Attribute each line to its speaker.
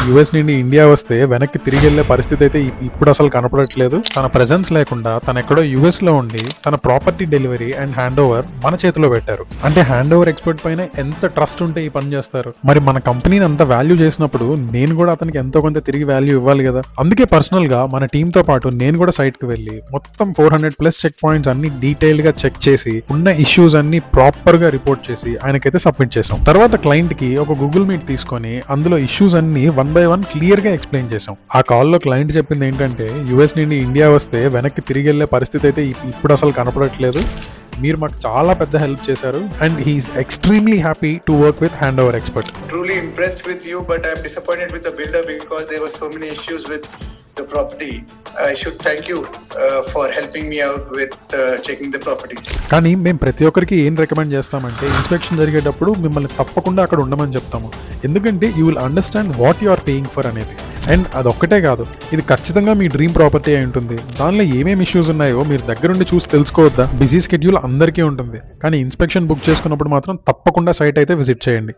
Speaker 1: US నుండి India వస్తే వెనక్కి తిరిగి వెళ్లే పరిస్థితి అయితే ఇప్పుడు అసలు కనపడట్లేదు. తన ప్రెజెన్స్ లేకుండా తన ఎక్కడో యుఎస్ లో ఉండి తన property delivery and hand over మన చేతిలో పెట్టారు. అంటే హ్యాండ్ ఓవర్ ఎక్స్పర్ట్ పైన ఎంత ట్రస్ట్ ఉంటే ఈ పని చేస్తారు. మరి మన కంపెనీని అంత వాల్యూ చేసినప్పుడు నేను కూడా అతనికి ఎంతో కొంత తిరిగి వాల్యూ ఇవ్వాలి కదా. అందుకే పర్సనల్ గా మన టీమ్ తో పాటు నేను కూడా సైట్ కి వెళ్ళి మొత్తం 400+ చెక్ పాయింట్స్ అన్ని డీటెయిల్ గా చెక్ చేసి ఉన్న ఇష్యూస్ అన్ని ప్రాపర్ గా రిపోర్ట్ చేసి ఆయనకైతే సబ్మిట్ చేసాం. తర్వాత క్లయింట్ కి ఒక గూగుల్ మీట్ తీసుకొని అందులో ఇష్యూస్ అన్ని 1 by 1 క్లియర్ గా ఎక్స్ప్లెయిన్ చేసాం. ఆ కాల్లో క్లయింట్ చెప్పింది ఏంటంటే యుఎస్ నుండి ఇండియా వస్తే వెనక్కి తిరిగి వెళ్లే పరిస్థితి అయితే ఇప్పుడు అసలు కనపడట్లేదు. మీరు మాకు చాలా పెద్ద హెల్ప్ చేశారు and he is extremely happy to work with hand over expert.
Speaker 2: Truly impressed with you, but I'm disappointed with the builder because there were so many issues with the property. I should thank you for helping me out with checking the property.
Speaker 1: కానీ మేము ప్రతి ఒక్కరికి ఏం recommend చేస్తామంటే inspection జరిగేటప్పుడు మిమ్మల్ని తప్పకుండా అక్కడ ఉండమని చెప్తాము. ఎందుకంటే you will understand what you are paying for అనేది. అండ్ అదొక్కటే కాదు, ఇది ఖచ్చితంగా మీ డ్రీమ్ ప్రాపర్టీ అయి ఉంటుంది. దానిలో ఏమేమి ఇష్యూస్ ఉన్నాయో మీరు దగ్గరుండి చూసి తెలుసుకోవద్దా? బిజీ స్కెడ్యూల్ అందరికీ ఉంటుంది, కానీ ఇన్స్పెక్షన్ బుక్ చేసుకున్నప్పుడు మాత్రం తప్పకుండా సైట్ అయితే విజిట్ చేయండి.